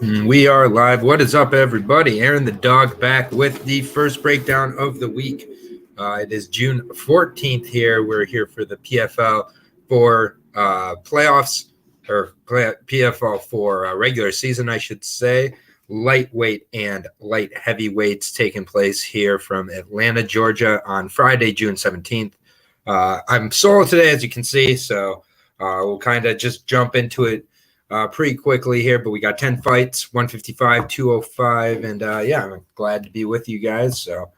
We are live. What is up, everybody? Aaron the Dog back with the first breakdown of the week. It is June 14th here. We're here for the PFL for playoffs, or PFL for regular season, I should say. Lightweight and light heavyweights taking place here from Atlanta, Georgia on Friday, June 17th. I'm solo today, as you can see, so we'll kind of just jump into it pretty quickly here, but we got 10 fights, 155, 205, and I'm glad to be with you guys. So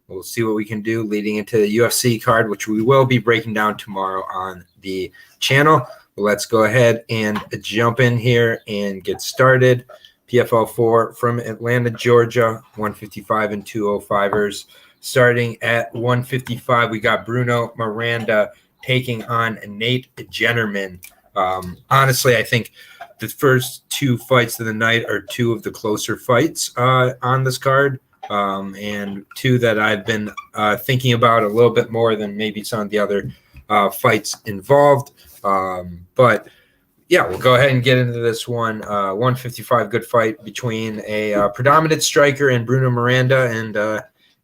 we'll see what we can do leading into the UFC card, which we will be breaking down tomorrow on the channel. Let's go ahead and jump in here and get started. PFL 4 from Atlanta, Georgia, 155 and 205ers. Starting at 155, we got Bruno Miranda taking on Nate Jennerman. Honestly, I think the first two fights of the night are two of the closer fights on this card, and two that I've been thinking about a little bit more than maybe some of the other fights involved. But yeah, we'll go ahead and get into this one. 155, good fight between a predominant striker and Bruno Miranda, and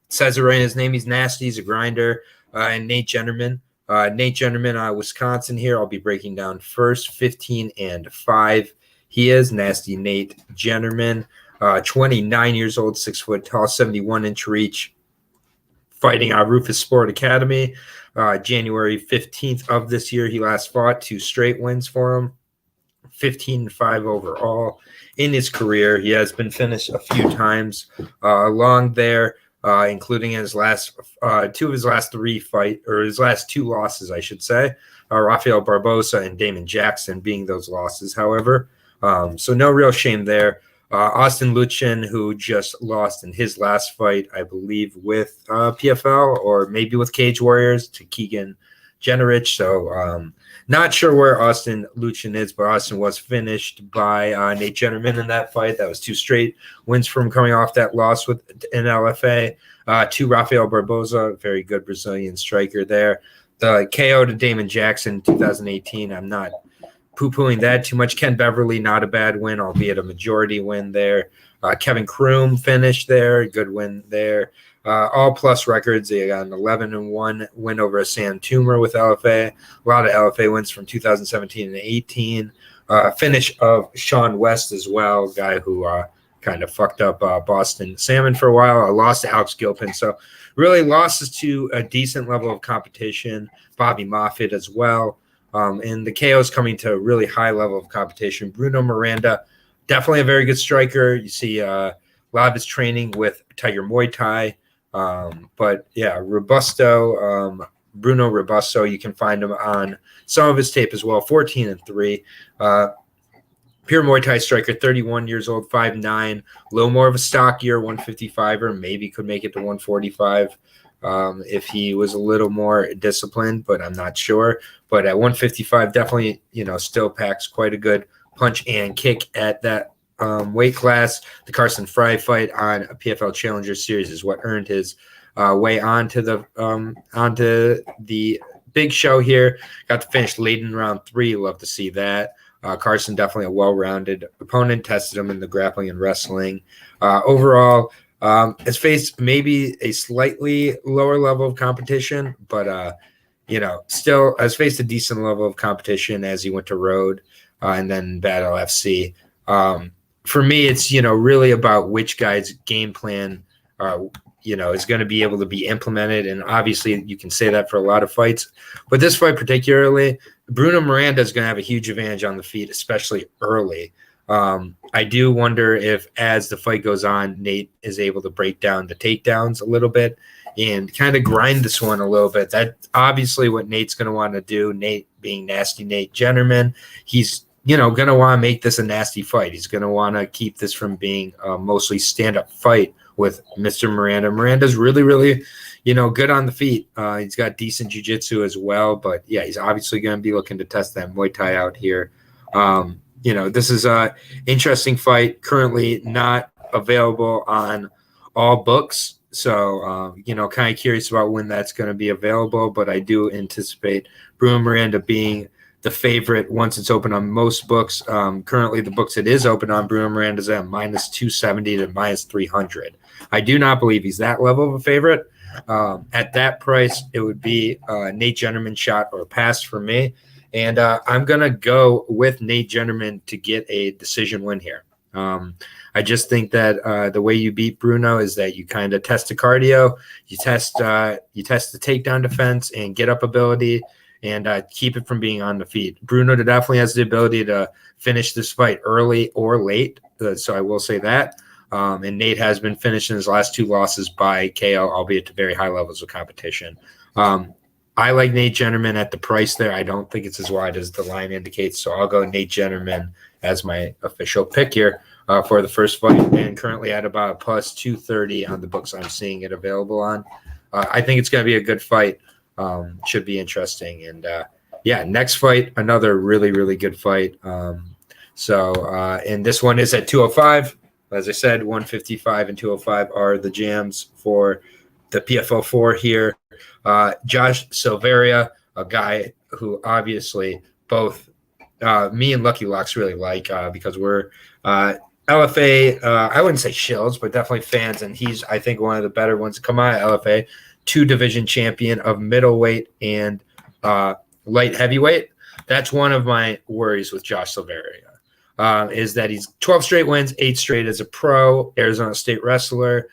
says it right in his name. He's nasty. He's a grinder. And Nate Jennerman. Nate Jennerman, Wisconsin here. I'll be breaking down first, 15 and 5. He is nasty Nate Jennerman, 29 years old, 6 foot tall, 71-inch reach, fighting out Rufus Sport Academy. January 15th of this year, he last fought 2 straight wins for him, 15 and 5 overall in his career. He has been finished a few times along there. Including his last two of his last 3 fight, or his last 2 losses, I should say, Rafael Barbosa and Damon Jackson being those losses, however. So no real shame there. Austin Luchin, who just lost in his last fight, I believe, with PFL or maybe with Cage Warriors to Keegan Jennerich. So not sure where Austin Luchin is, but Austin was finished by Nate Jennerman in that fight. That was 2 straight wins from coming off that loss with an LFA. To Rafael Barbosa, very good Brazilian striker there. The KO to Damon Jackson in 2018, I'm not poo-pooing that too much. Ken Beverly, not a bad win, albeit a majority win there. Kevin Kroom finished there, good win there. All plus records. They got an 11-1 win over a Sam Toomer with LFA. A lot of LFA wins from 2017 and 18. Finish of Sean West as well, guy who kind of fucked up Boston Salmon for a while. Lost to Alex Gilpin. So really losses to a decent level of competition. Bobby Moffitt as well. And the KO's coming to a really high level of competition. Bruno Miranda, definitely a very good striker. You see a lot of his training with Tiger Muay Thai. But yeah, Robusto, Bruno Robusto, you can find him on some of his tape as well. 14 and 3. Pure Muay Thai striker, 31 years old, 5'9", a little more of a stockier 155er, maybe could make it to 145 if he was a little more disciplined, but I'm not sure. But at 155, definitely, still packs quite a good punch and kick at that weight class. The Carson Fry fight on a PFL Challenger Series is what earned his way onto the big show here. Got to finish late in round 3. Love to see that. Carson, definitely a well-rounded opponent. Tested him in the grappling and wrestling. Overall, has faced maybe a slightly lower level of competition, but still has faced a decent level of competition as he went to Road and then Battle FC. For me, it's, really about which guy's game plan, is going to be able to be implemented. And obviously you can say that for a lot of fights, but this fight particularly, Bruno Miranda is going to have a huge advantage on the feet, especially early. I do wonder if as the fight goes on, Nate is able to break down the takedowns a little bit and kind of grind this one a little bit. That's obviously what Nate's going to want to do. Nate being nasty Nate Jennerman, he's going to want to make this a nasty fight. He's going to want to keep this from being a mostly stand-up fight with Mr. Miranda. Miranda's really, really, good on the feet. He's got decent jiu-jitsu as well. But, yeah, he's obviously going to be looking to test that Muay Thai out here. This is an interesting fight, currently not available on all books. So, kind of curious about when that's going to be available. But I do anticipate Bruno Miranda being the favorite once it's open on most books. Currently, the books it is open on, Bruno Miranda's at -270 to -300. I do not believe he's that level of a favorite. At that price, it would be Nate Jennerman shot or pass for me. And I'm going to go with Nate Jennerman to get a decision win here. I just think that the way you beat Bruno is that you kind of test the cardio, you test the takedown defense and get up ability, and keep it from being on the feet. Bruno definitely has the ability to finish this fight early or late, so I will say that. And Nate has been finishing his last 2 losses by KO, albeit to very high levels of competition. I like Nate Jennerman at the price there. I don't think it's as wide as the line indicates, so I'll go Nate Jennerman as my official pick here for the first fight, and currently at about +230 on the books I'm seeing it available on. I think it's going to be a good fight. Should be interesting. And next fight, another really, really good fight. And this one is at 205. As I said, 155 and 205 are the jams for the PFL 4 here. Josh Silveria, a guy who obviously both me and Lucky Locks really like because we're LFA, I wouldn't say shills, but definitely fans. And he's, I think, one of the better ones to come out of LFA. 2-division champion of middleweight and light heavyweight. That's one of my worries with Josh Silveria, is that he's 12 straight wins, 8 straight as a pro, Arizona State wrestler.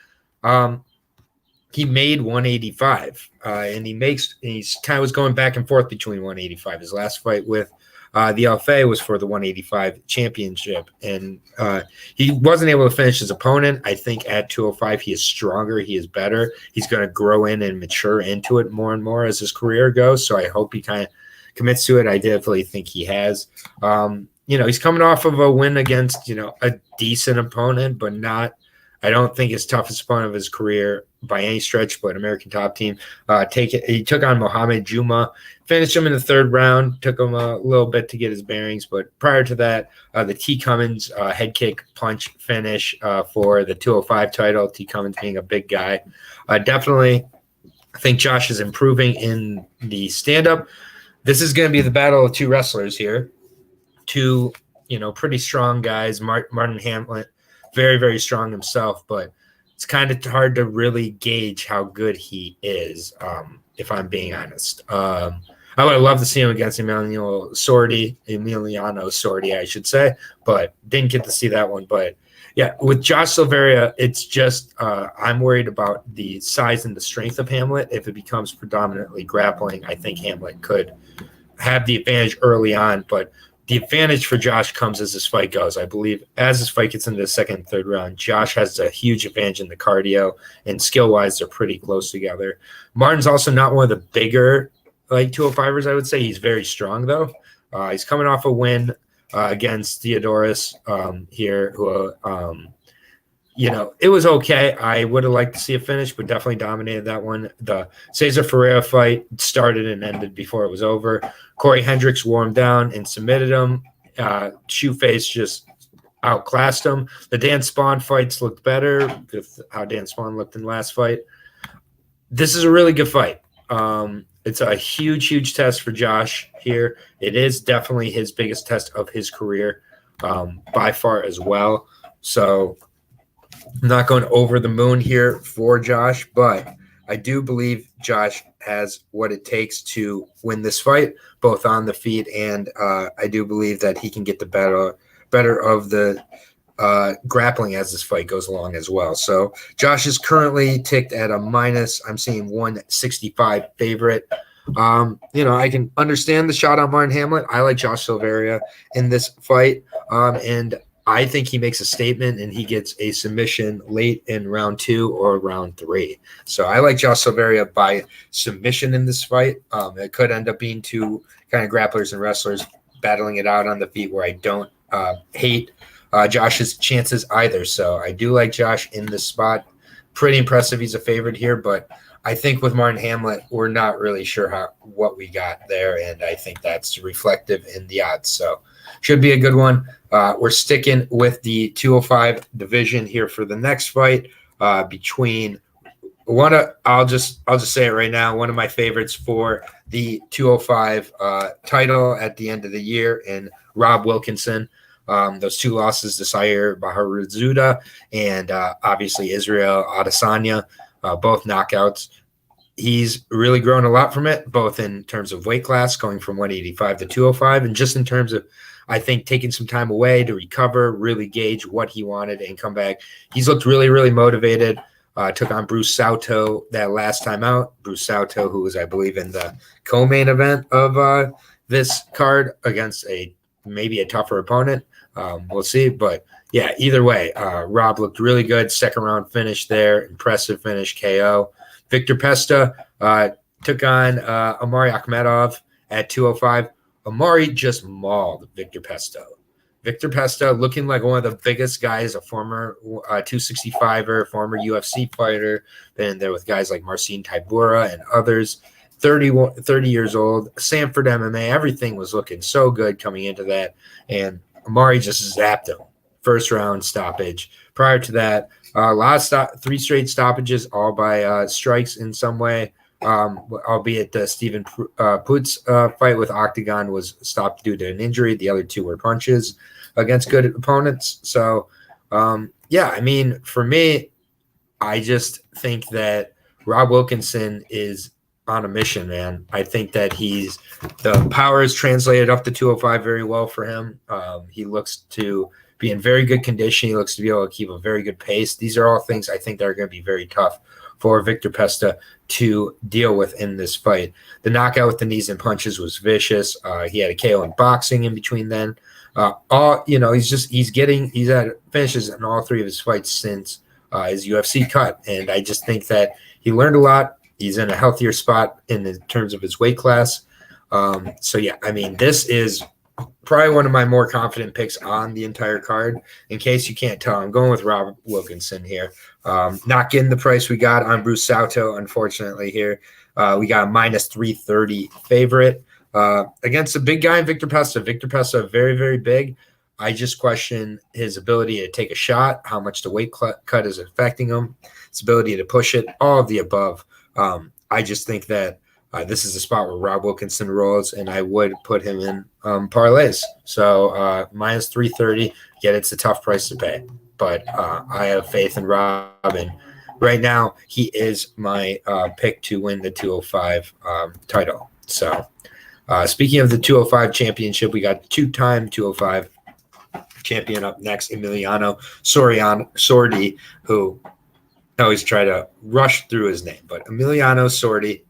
He made 185, and he's kind of was going back and forth between 185. His last fight with the LFA was for the 185 championship, and he wasn't able to finish his opponent. I think at 205, he is stronger. He is better. He's going to grow in and mature into it more and more as his career goes, so I hope he kind of commits to it. I definitely think he has. He's coming off of a win against, a decent opponent, but not – I don't think his toughest opponent of his career by any stretch, but American Top Team. He took on Mohamed Juma, finished him in the 3rd round, took him a little bit to get his bearings. But prior to that, the T. Cummins head kick punch finish for the 205 title, T. Cummins being a big guy. Definitely, I think Josh is improving in the stand-up. This is going to be the battle of 2 wrestlers here. 2, pretty strong guys. Martin Hamlet, very, very strong himself, but it's kind of hard to really gauge how good he is, if I'm being honest. I would have loved to see him against Emiliano Sordi, I should say, but didn't get to see that one. But, yeah, with Josh Silveria, it's just I'm worried about the size and the strength of Hamlet. If it becomes predominantly grappling, I think Hamlet could have the advantage early on, but the advantage for Josh comes as this fight goes. I believe as this fight gets into the 2nd and 3rd round, Josh has a huge advantage in the cardio, and skill-wise, they're pretty close together. Martin's also not one of the bigger 205ers, I would say. He's very strong, though. He's coming off a win against Theodorus here, who it was okay. I would have liked to see a finish, but definitely dominated that one. The Cesar Ferreira fight started and ended before it was over. Corey Hendricks wore him down and submitted him. Shoeface just outclassed him. The Dan Spawn fights looked better with how Dan Spawn looked in the last fight. This is a really good fight. It's a huge, huge test for Josh here. It is definitely his biggest test of his career by far as well. So I'm not going over the moon here for Josh, but I do believe Josh has what it takes to win this fight, both on the feet, and I do believe that he can get the better of the grappling as this fight goes along as well. So Josh is currently ticked at a minus. I'm seeing 165 favorite. I can understand the shot on Martin Hamlet. I like Josh Silveria in this fight, and I think he makes a statement and he gets a submission late in round 2 or round 3. So I like Josh Silveria by submission in this fight. It could end up being 2 kind of grapplers and wrestlers battling it out on the feet, where I don't hate Josh's chances either. So I do like Josh in this spot. Pretty impressive. He's a favorite here, but I think with Martin Hamlet, we're not really sure what we got there, and I think that's reflective in the odds. So should be a good one. We're sticking with the 205 division here for the next fight between I'll just say it right now. One of my favorites for the 205 title at the end of the year in Rob Wilkinson. Those 2 losses to Sayer Baharazuda and obviously Israel Adesanya, both knockouts. He's really grown a lot from it, both in terms of weight class, going from 185 to 205, and just in terms of, I think, taking some time away to recover, really gauge what he wanted and come back. He's looked really, really motivated. Took on Bruce Sauto that last time out. Bruce Sauto, who was, I believe, in the co-main event of this card against maybe a tougher opponent. We'll see. But, yeah, either way, Rob looked really good. Second round finish there. Impressive finish, KO. Victor Pesta took on Amari Akhmedov at 205. Amari just mauled Victor Pesta. Victor Pesta looking like one of the biggest guys, a former 265er, former UFC fighter, been in there with guys like Marcin Tybura and others. 30 years old, Sanford MMA, everything was looking so good coming into that. And Amari just zapped him. First round stoppage. Prior to that, a lot of 3 straight stoppages, all by strikes in some way. Albeit the Stephen Putz fight with Octagon was stopped due to an injury. The other 2 were punches against good opponents. So, yeah, I mean, for me, I just think that Rob Wilkinson is on a mission, man. I think that the power is translated up to 205 very well for him. He looks to be in very good condition. He looks to be able to keep a very good pace. These are all things I think that are going to be very tough for Victor Pesta to deal with in this fight. The knockout with the knees and punches was vicious. He had a KO in boxing in between then. He's had finishes in all 3 of his fights since his UFC cut. And I just think that he learned a lot. He's in a healthier spot in terms of his weight class. So yeah, I mean, this is probably one of my more confident picks on the entire card. In case you can't tell, I'm going with Rob Wilkinson here. Not getting the price we got on Bruce Sauto, unfortunately, here. We got a minus 330 favorite against a big guy in Victor Pesta. Victor Pesta, very, very big. I just question his ability to take a shot, how much the weight cut is affecting him, his ability to push it, all of the above. I just think that this is a spot where Rob Wilkinson rolls, and I would put him in parlays. So minus 330, yet it's a tough price to pay. But I have faith in Rob, and right now he is my pick to win the 205 title. So speaking of the 205 championship, we got 2-time 205 champion up next, Emiliano Sordi, who I always try to rush through his name, but Emiliano Sordi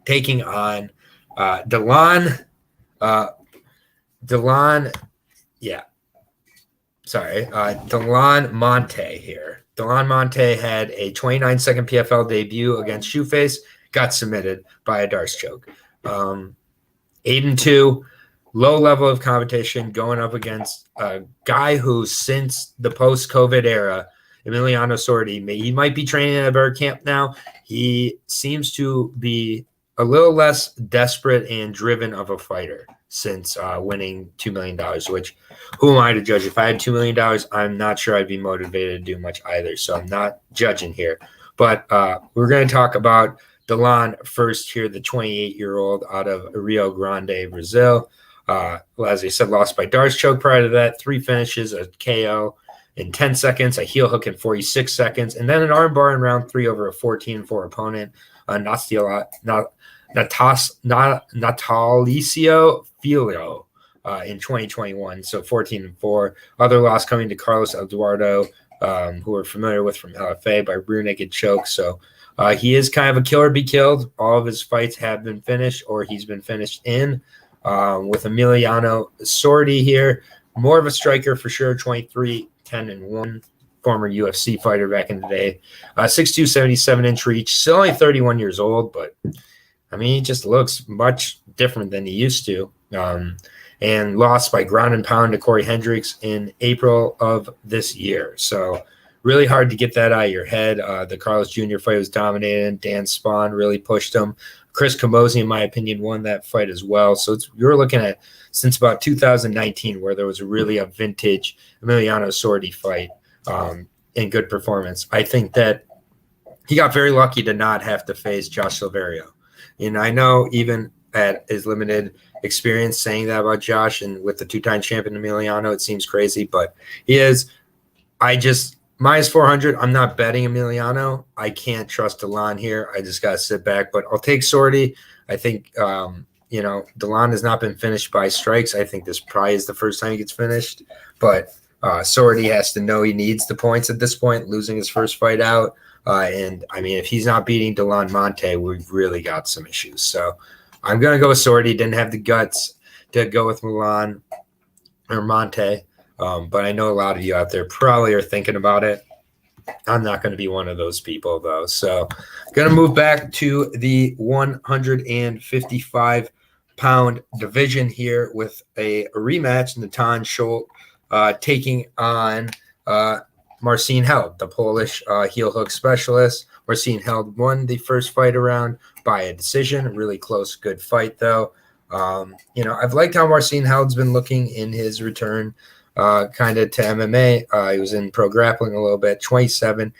taking on Delon Monte here. Delon Monte had a 29-second PFL debut against Shoeface, got submitted by a Darce choke. 8-2, low level of competition, going up against a guy who, since the post-COVID era, Emiliano Sordi, he might be training at a better camp now. He seems to be a little less desperate and driven of a fighter since winning $2 million, which who am I to judge? If I had $2 million, I'm not sure I'd be motivated to do much either. So I'm not judging here. But we're going to talk about Delon first here, the 28-year-old out of Rio Grande, Brazil. As I said, lost by Darce choke prior to that. 3 finishes, a KO in 10 seconds, a heel hook in 46 seconds, and then an armbar in round 3 over a 14-4 opponent, Natalicio Filio in 2021. So 14-4. Other loss coming to Carlos Eduardo, who we're familiar with from LFA, by rear naked choke. So he is kind of a killer be killed. All of his fights have been finished, or he's been finished in. With Emiliano Sordi here, more of a striker for sure, 23-10-1, former UFC fighter back in the day. 6'2", 77-inch reach, still only 31 years old, but I mean, he just looks much different than he used to. And lost by ground and pound to Corey Hendricks in April of this year. So really hard to get that out of your head. The Carlos Jr. fight was dominated. Dan Spahn really pushed him. Chris Camozzi, in my opinion, won that fight as well. So you're looking at since about 2019 where there was really a vintage Emiliano Sordi fight in good performance. I think that he got very lucky to not have to face Josh Silverio. And I know even at his limited experience saying that about Josh, and with the two-time champion Emiliano, it seems crazy, but he is. I just minus 400. I'm not betting Emiliano. I can't trust Delon here. I just got to sit back, but I'll take Sorty. I think, Delon has not been finished by strikes. I think this probably is the first time he gets finished, but Sorty has to know he needs the points at this point, losing his first fight out. And I mean, if he's not beating Delon Monte, we've really got some issues. So I'm going to go with Sorty. Didn't have the guts to go with Milan or Monte. But I know a lot of you out there probably are thinking about it. I'm not going to be one of those people, though. So going to move back to the 155-pound division here with a rematch. Natan Schultz taking on Marcin Held, the Polish heel hook specialist. Marcin Held won the first fight around by a decision. Really close, good fight, though. I've liked how Marcin Held's been looking in his return kind of to MMA. He was in pro grappling a little bit, 27-8,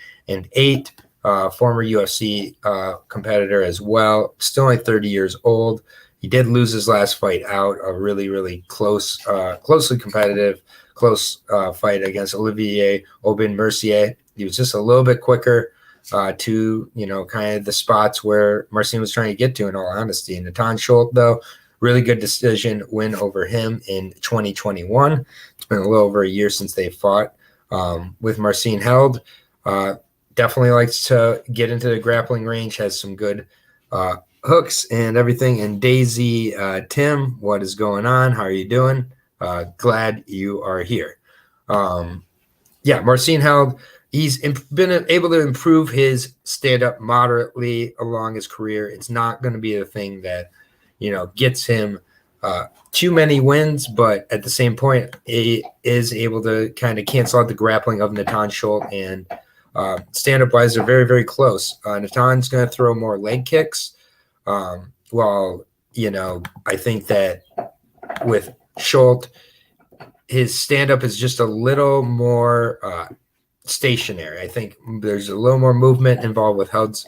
former UFC competitor as well. Still only 30 years old. He did lose his last fight out, a really, really closely competitive, close fight against Olivier Aubin-Mercier. He was just a little bit quicker to, kind of the spots where Marcin was trying to get to, in all honesty. And Natan Schultz, though, really good decision win over him in 2021. It's been a little over a year since they fought. With Marcin Held, definitely likes to get into the grappling range, has some good hooks and everything. And Daisy, Tim, what is going on? How are you doing? Glad you are here. Marcin Held, he's been able to improve his stand-up moderately along his career. It's not going to be the thing that gets him too many wins, but at the same point, he is able to kind of cancel out the grappling of Natan Schultz, and stand-up wise, they're very, very close. Natan's going to throw more leg kicks, while I think that with Schultz, his stand-up is just a little more stationary. I think there's a little more movement involved with Held's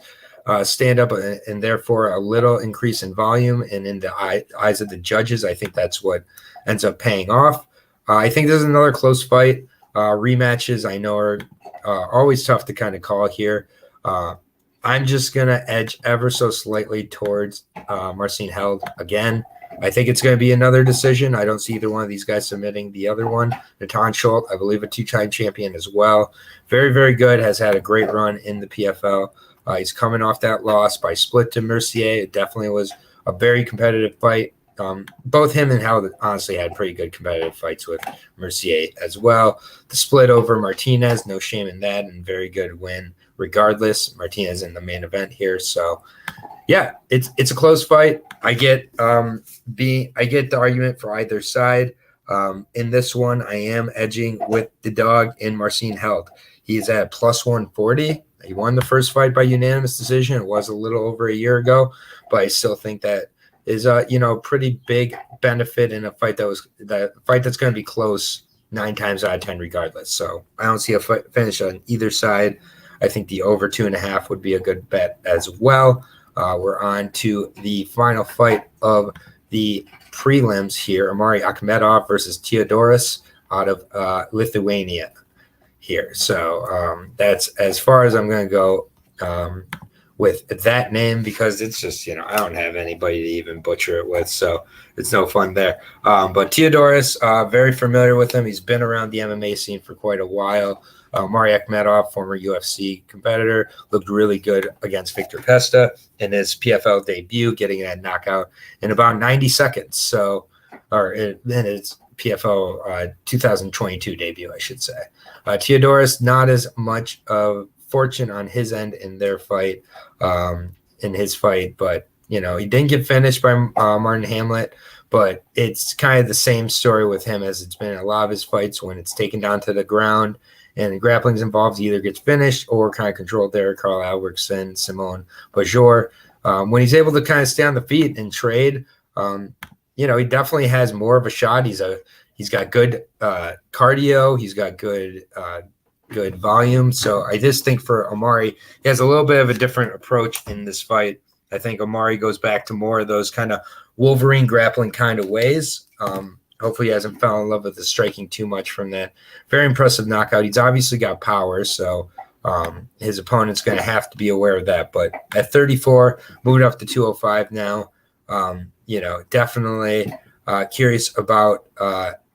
stand up, and therefore a little increase in volume, and in the eyes of the judges, I think that's what ends up paying off. I think this is another close fight. Rematches I know are always tough to kind of call here. I'm just going to edge ever so slightly towards Marcin Held again. I think it's going to be another decision. I don't see either one of these guys submitting the other one. Natan Schultz, I believe, a two-time champion as well. Very, very good. Has had a great run in the PFL. He's coming off that loss by split to Mercier. It definitely was a very competitive fight. Both him and Held honestly had pretty good competitive fights with Mercier as well. The split over Martinez, no shame in that, and very good win regardless. Martinez in the main event here. So, yeah, it's a close fight. I get the argument for either side. In this one, I am edging with the dog in Marcin Held. He's at plus 140. He won the first fight by unanimous decision. It was a little over a year ago, but I still think that is a pretty big benefit in a fight that's going to be close 9 times out of 10 regardless. So I don't see a finish on either side. I think the over 2.5 would be a good bet as well. We're on to the final fight of the prelims here. Amari Akhmedov versus Theodoros out of Lithuania here. So that's as far as I'm going to go with that name, because it's just, I don't have anybody to even butcher it with. So it's no fun there. But Theodoros, very familiar with him. He's been around the MMA scene for quite a while. Amari Akhmedov, former UFC competitor, looked really good against Victor Pesta in his PFL debut, getting that knockout in about 90 seconds. So, or in his PFL 2022 debut, I should say. Theodoros, not as much of fortune on his end in their fight, but he didn't get finished by Martin Hamlet. But it's kind of the same story with him as it's been in a lot of his fights. When it's taken down to the ground and grappling's involved, he either gets finished or kind of controlled there. Carl Albertson, Simone Bajor. When he's able to kind of stay on the feet and trade, he definitely has more of a shot. He's got good cardio. He's got good volume. So I just think for Amari, he has a little bit of a different approach in this fight I think Omari goes back to more of those kind of Wolverine grappling kind of ways. Hopefully he hasn't fallen in love with the striking too much from that very impressive knockout. He's obviously got power, so his opponent's going to have to be aware of that. But at 34, moved up to 205 now. Definitely curious about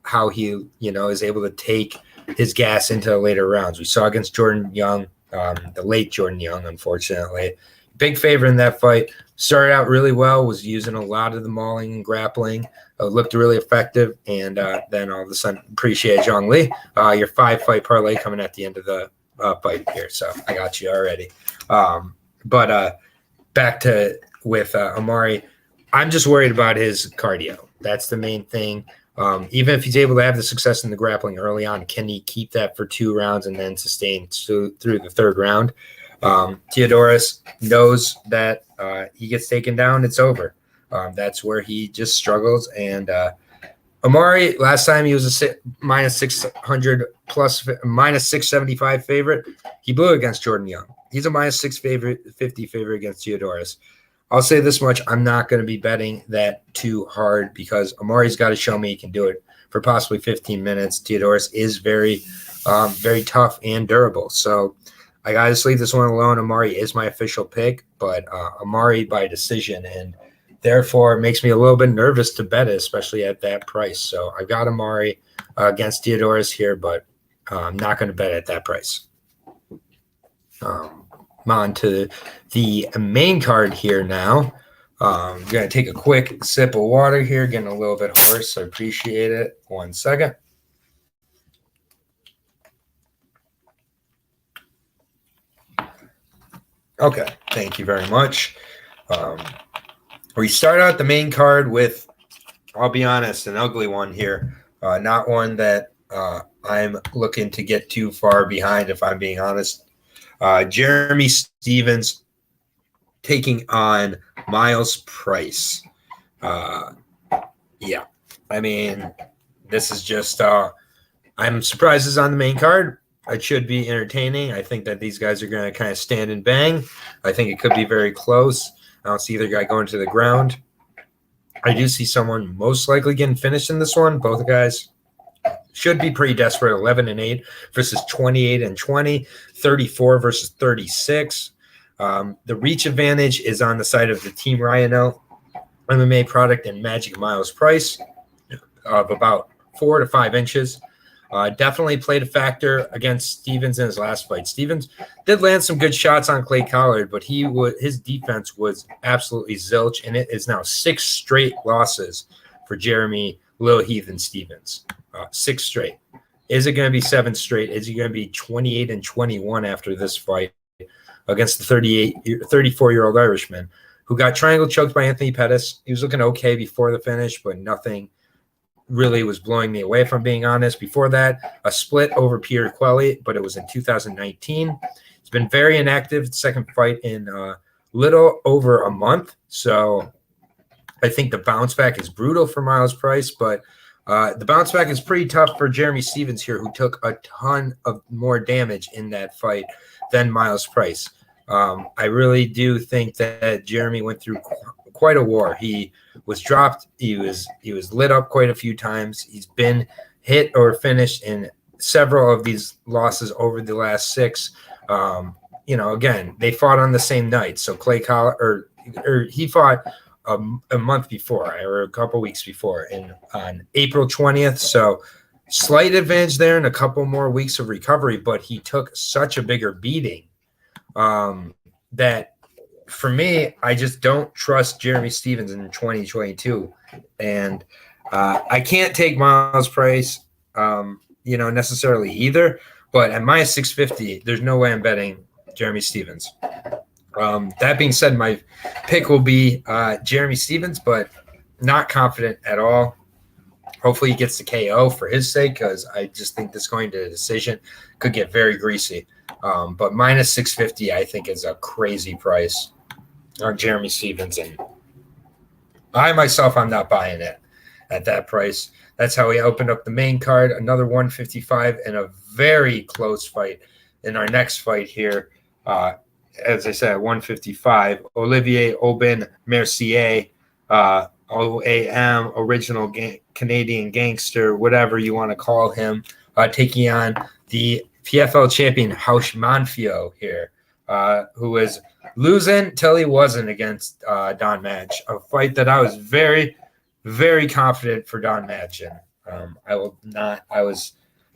how he, is able to take his gas into the later rounds. We saw against Jordan Young, the late Jordan Young, unfortunately. Big favorite in that fight. Started out really well, was using a lot of the mauling and grappling, looked really effective, and then all of a sudden, appreciate Zhang Li. Your 5-fight parlay coming at the end of the fight here, so I got you already. But back to with Omari, I'm just worried about his cardio. That's the main thing. Even if he's able to have the success in the grappling early on, can he keep that for 2 rounds and then sustain through the 3rd round? Theodorus knows that he gets taken down, it's over. That's where he just struggles. And Omari, last time he was a minus 600 plus minus 675 favorite. He blew against Jordan Young. He's a minus 650 favorite against Theodorus. I'll say this much: I'm not going to be betting that too hard because Omari's got to show me he can do it for possibly 15 minutes. Theodorus is very, very tough and durable. So I got to just leave this one alone. Omari is my official pick, but Omari by decision, and therefore it makes me a little bit nervous to bet it, especially at that price. So I got Omari against Theodorus here, but I'm not going to bet at that price. On to the main card here now. I'm going to take a quick sip of water here, getting a little bit hoarse. I appreciate it. 1 second. Okay, thank you very much. We start out the main card with, I'll be honest, an ugly one here. Not one that I'm looking to get too far behind, if I'm being honest. Jeremy Stephens taking on Miles Price. Yeah, I mean, this is just I'm surprised it's on the main card. It should be entertaining. I think that these guys are going to kind of stand and bang. I think it could be very close. I don't see either guy going to the ground. I do see someone most likely getting finished in this one. Both guys should be pretty desperate. 11-8 versus 28-20, 34 versus 36. The reach advantage is on the side of the Team Rhino MMA product and Magic Miles Price of about 4 to 5 inches. Definitely played a factor against Stephens in his last fight. Stephens did land some good shots on Clay Collard, but his defense was absolutely zilch, and it is now 6 straight losses for Jeremy Lil Heathen Stephens. 6 straight. Is it going to be 7 straight? Is he going to be 28-21 after this fight against the 34-year-old Irishman who got triangle choked by Anthony Pettis? He was looking okay before the finish, but nothing really was blowing me away, if I'm being honest. Before that, a split over Peter Quelly, but it was in 2019. He's been very inactive. Second fight in little over a month. So I think the bounce back is brutal for Miles Price, but the bounce back is pretty tough for Jeremy Stephens here, who took a ton of more damage in that fight than Miles Price. I really do think that Jeremy went through quite a war. He was dropped. He was lit up quite a few times. He's been hit or finished in several of these losses over the last 6. Again, they fought on the same night. So Clay Collard, or he fought a month before, or a couple weeks before, on April 20th. So slight advantage there and a couple more weeks of recovery, but he took such a bigger beating that for me, I just don't trust Jeremy Stephens in 2022. And I can't take Miles Price, necessarily either. But at minus 650, there's no way I'm betting Jeremy Stephens. That being said, my pick will be Jeremy Stephens, but not confident at all. Hopefully he gets the KO for his sake, because I just think this going to a decision could get very greasy. But minus 650, I think, is a crazy price on Jeremy Stephens. And I myself, I'm not buying it at that price. That's how we opened up the main card. Another 155 and a very close fight in our next fight here. as I said, 155. Olivier Aubin Mercier, OAM, original Canadian gangster, whatever you want to call him, taking on the PFL champion Haush Manfio here, who was losing till he wasn't against Don Madge, a fight that I was very, very confident for Don Madge in. I was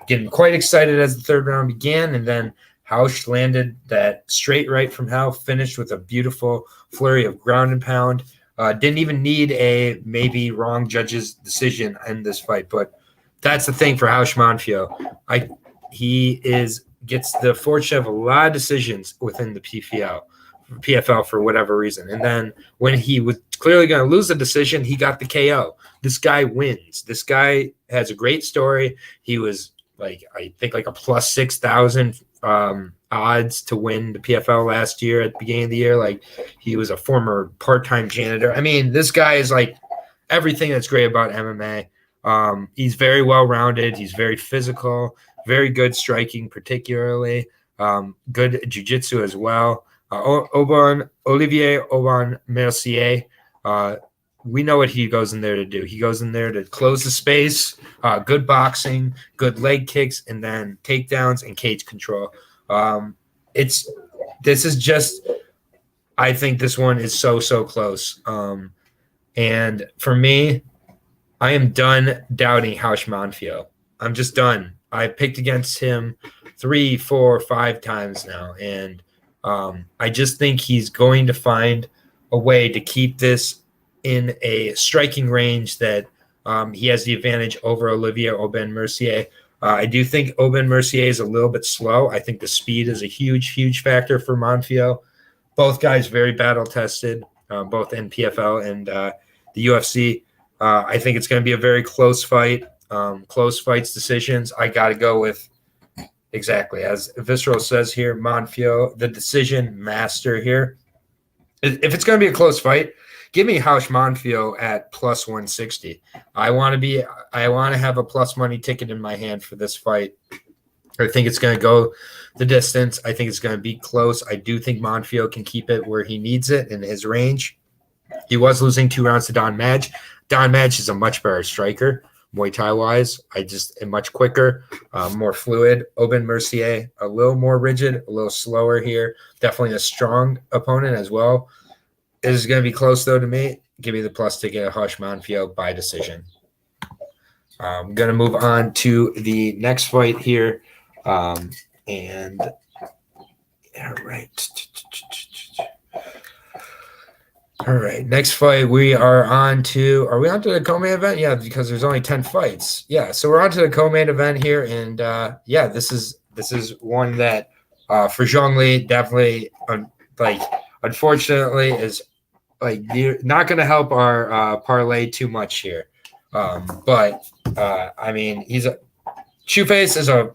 getting quite excited as the third round began, and then Haush landed that straight right from hell, finished with a beautiful flurry of ground and pound. Didn't even need a maybe wrong judge's decision in this fight, but that's the thing for Haush Manfio. He gets the fortune of a lot of decisions within the PFL for whatever reason. And then when he was clearly going to lose the decision, he got the KO. This guy wins. This guy has a great story. He was I think a plus 6,000 odds to win the PFL last year at the beginning of the year. He was a former part-time janitor. I mean, this guy is everything that's great about MMA. He's very well-rounded. He's very physical, very good striking, particularly good jiu-jitsu as well. Olivier Aubin Mercier, we know what he goes in there to do. He goes in there to close the space, good boxing, good leg kicks, and then takedowns and cage control. I think this one is so close. And for me, I am done doubting Haush Manfio. I'm just done. I picked against him 3, 4, 5 times now, and I just think he's going to find a way to keep this in a striking range that he has the advantage over Olivier Aubin Mercier. I do think Aubin Mercier is a little bit slow. I think the speed is a huge factor for Manfio. Both guys very battle-tested, both in PFL and the UFC. I think it's going to be a very close fight. Close fights, decisions. I got to go with, exactly, as Visceral says here, Manfio, the decision master here. If it's going to be a close fight, give me Haush Manfio at plus 160. I want to have a plus money ticket in my hand for this fight. I think it's going to go the distance. I think it's going to be close. I do think Manfio can keep it where he needs it in his range. He was losing 2 rounds to Don Madge. Don Madge is a much better striker, Muay Thai wise. I just am much quicker, more fluid. Aubin Mercier, a little more rigid, a little slower here. Definitely a strong opponent as well. It is going to be close, though, to me. Give me the plus ticket at Haush Manfio by decision. I'm going to move on to the next fight here. All right. Next fight, we are on to – are we on to the co-main event? Yeah, because there's only 10 fights. Yeah, so we're on to the co-main event here. And, this is one that for Zhongli definitely, unfortunately, is – not going to help our parlay too much here. But he's a Shoeface is a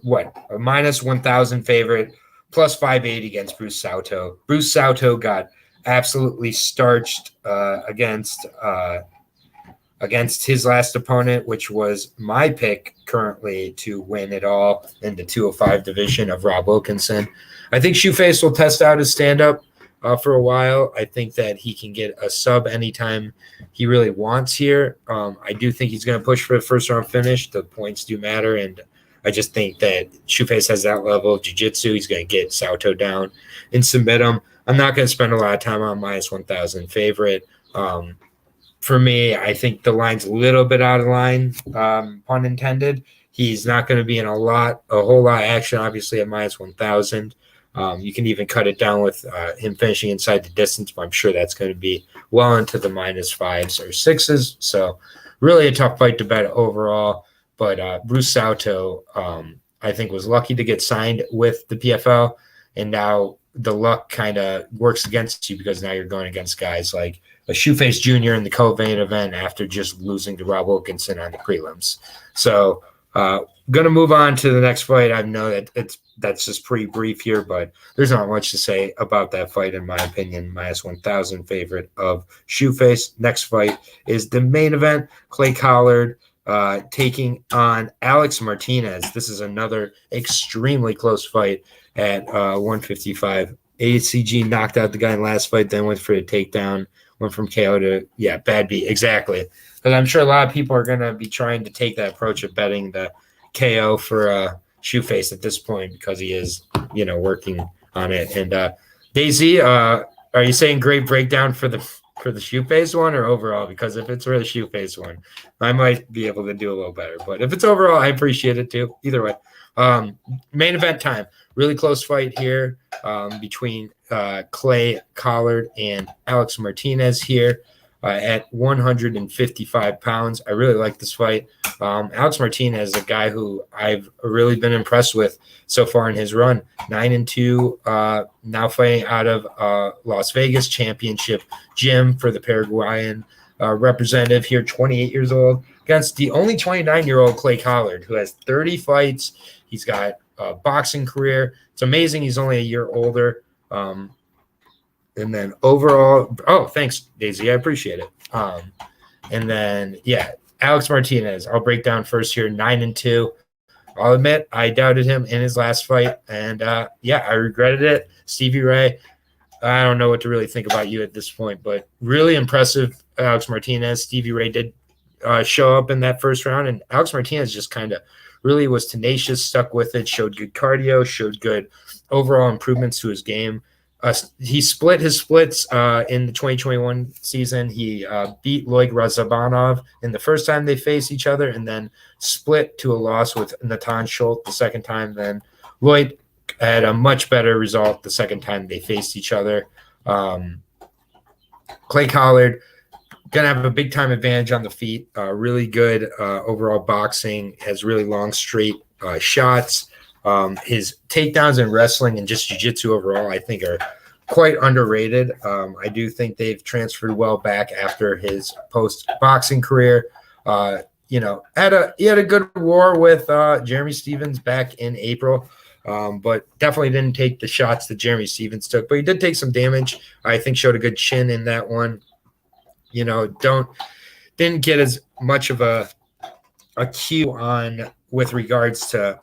minus 1,000 favorite, plus 580 against Bruce Sauto. Bruce Sauto got absolutely starched against his last opponent, which was my pick currently to win it all in the 205 division of Rob Wilkinson. I think Shoeface will test out his stand-up for a while. I think that he can get a sub anytime he really wants here. I do think he's going to push for a first-round finish. The points do matter, and I just think that Shoeface has that level of jiu-jitsu. He's going to get Sauto down and submit him. I'm not going to spend a lot of time on minus 1,000 favorite. For me, I think the line's a little bit out of line, pun intended. He's not going to be in a whole lot of action, obviously, at minus 1,000. You can even cut it down with him finishing inside the distance, but I'm sure that's going to be well into the minus 5s or 6s. So really a tough fight to bet overall. But Bruce Sauto, I think, was lucky to get signed with the PFL, and now the luck kind of works against you because now you're going against guys like a Shoeface Jr. in the co-main event after just losing to Rob Wilkinson on the prelims. So going to move on to the next fight. I know that that's just pretty brief here, but there's not much to say about that fight, in my opinion. Minus 1,000 favorite of Shoeface. Next fight is the main event. Clay Collard taking on Alex Martinez. This is another extremely close fight at 155 ACG knocked out the guy in the last fight, then went for a takedown, went from KO to, bad beat. Exactly. Because I'm sure a lot of people are going to be trying to take that approach of betting the KO for Shoeface at this point because he is, working on it. And Daisy, are you saying great breakdown for the Shoeface one or overall? Because if it's for the Shoeface one, I might be able to do a little better. But if it's overall, I appreciate it too. Either way. Main event time. Really close fight here between Clay Collard and Alex Martinez here at 155 pounds. I really like this fight. Alex Martinez is a guy who I've really been impressed with so far in his run. 9-2, now fighting out of Las Vegas Championship Gym for the Paraguayan representative here, 28 years old, against the only 29-year-old Clay Collard, who has 30 fights. He's got a boxing career. It's amazing he's only a year older. And then overall, thanks, Daisy. I appreciate it. And then, Alex Martinez. I'll break down first here, 9-2. I'll admit I doubted him in his last fight. And, I regretted it. Stevie Ray, I don't know what to really think about you at this point, but really impressive, Alex Martinez. Stevie Ray did show up in that first round, and Alex Martinez just kind of really was tenacious, stuck with it, showed good cardio, showed good overall improvements to his game. He split his splits in the 2021 season. He beat Loic Razabanov in the first time they faced each other, and then split to a loss with Natan Schultz the second time. Then Loic had a much better result the second time they faced each other. Clay Collard going to have a big-time advantage on the feet. Really good overall boxing, has really long, straight shots. His takedowns in wrestling and just jiu-jitsu overall, I think, are quite underrated. I do think they've transferred well back after his post-boxing career. He had a good war with Jeremy Stevens back in April, but definitely didn't take the shots that Jeremy Stevens took. But he did take some damage. I think showed a good chin in that one. Didn't get as much of a cue on with regards to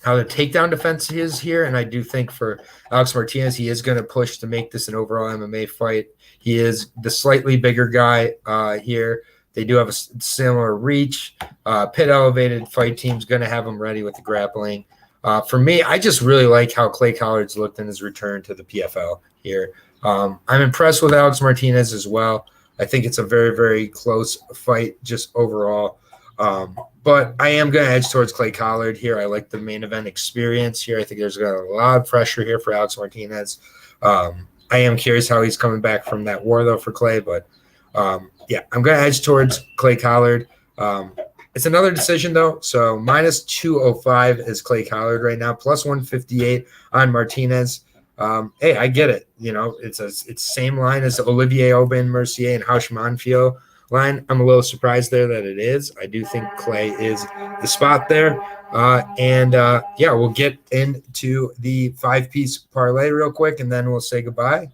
how the takedown defense is here. And I do think for Alex Martinez, he is going to push to make this an overall MMA fight. He is the slightly bigger guy here. They do have a similar reach. Pit elevated fight team's going to have him ready with the grappling. For me, I just really like how Clay Collard's looked in his return to the PFL here. I'm impressed with Alex Martinez as well. I think it's a very, very close fight just overall. But I am going to edge towards Clay Collard here. I like the main event experience here. I think there's going to be a lot of pressure here for Alex Martinez. I am curious how he's coming back from that war, though, for Clay. But, I'm going to edge towards Clay Collard. It's another decision, though. So minus 205 is Clay Collard right now, plus 158 on Martinez. Hey, I get it. It's same line as the Olivier Aubin, Mercier, and Hausch Monfils line. I'm a little surprised there that it is. I do think Clay is the spot there. We'll get into the 5-piece parlay real quick, and then we'll say goodbye.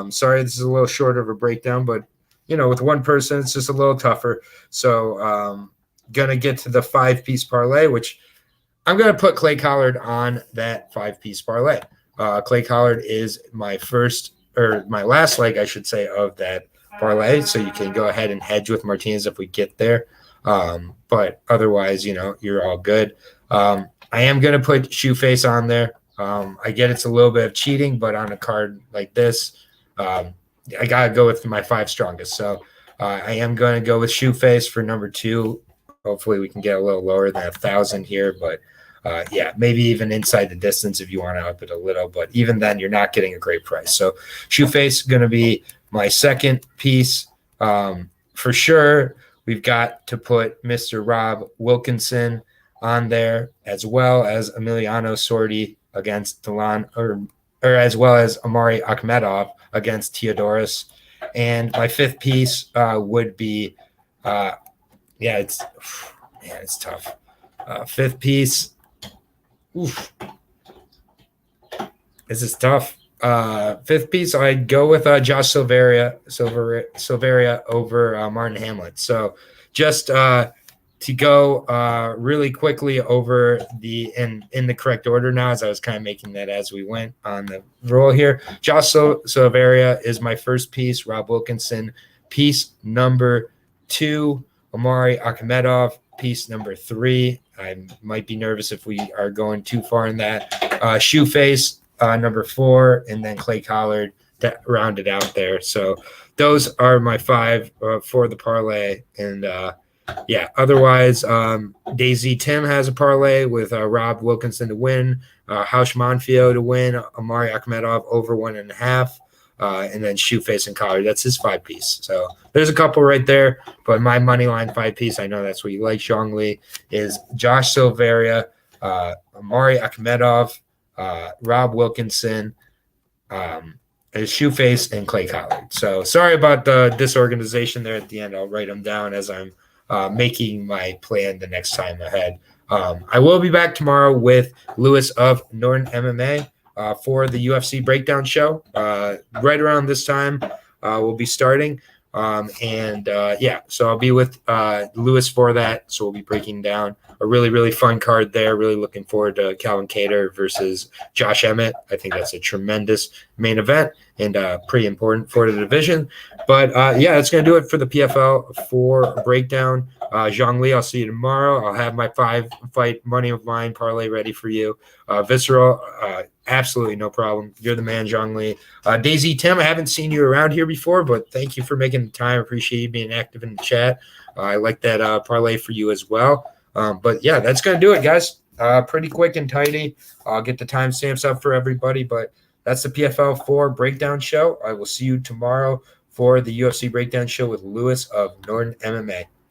Sorry, this is a little short of a breakdown, but, with one person, it's just a little tougher. So going to get to the 5-piece parlay, which I'm going to put Clay Collard on that 5-piece parlay. Clay Collard is my last leg, I should say, of that parlay. So you can go ahead and hedge with Martinez if we get there. But otherwise, you're all good. I am going to put Shoeface on there. I get it's a little bit of cheating, but on a card like this, I got to go with my 5 strongest. So I am going to go with Shoeface for number 2. Hopefully we can get a little lower than 1,000 here, but maybe even inside the distance if you want to up it a little. But even then, you're not getting a great price. So Shoeface going to be my second piece. For sure, we've got to put Mr. Rob Wilkinson on there, as well as Emiliano Sordi against Delan, or as well as Amari Akhmedov against Theodoros. And my 5th piece would be, it's tough. 5th piece. Oof. This is tough. 5th piece, I'd go with Josh Silveria over Martin Hamlet. So just to go really quickly over in the correct order now, as I was kind of making that as we went on the roll here. Josh Silveria is my first piece. Rob Wilkinson, piece number 2. Omari Akhmedov, piece number 3. I might be nervous if we are going too far in that. Shoeface, number 4, and then Clay Collard that rounded out there. So those are my 5 for the parlay. And yeah, otherwise, Daisy Tim has a parlay with Rob Wilkinson to win, Haush Monfio to win, Omari Akhmedov over 1.5, and then Shoeface and Collard. That's his 5-piece. So there's a couple right there, but my money line 5-piece, I know that's what you like, Zhongli, is Josh Silveria, Omari Akhmedov, Rob Wilkinson, Shoeface, and Clay Collard. So sorry about the disorganization there at the end. I'll write them down as I'm making my plan the next time ahead. I will be back tomorrow with Lewis of Norton MMA for the UFC breakdown show. Right around this time, we'll be starting. Yeah, so I'll be with Lewis for that. So we'll be breaking down a really, really fun card there. Really looking forward to Calvin Kattar versus Josh Emmett. I think that's a tremendous main event and pretty important for the division. But yeah, that's going to do it for the PFL 4 breakdown. Zhongli, I'll see you tomorrow. I'll have my 5-fight money of line parlay ready for you. Visceral, absolutely no problem. You're the man, Zhongli. Daisy Tim, I haven't seen you around here before, but thank you for making the time. Appreciate you being active in the chat. I like that parlay for you as well. But yeah, that's going to do it, guys. Pretty quick and tidy. I'll get the timestamps up for everybody, but that's the PFL 4 breakdown show. I will see you tomorrow for the UFC breakdown show with Lewis of Norton MMA.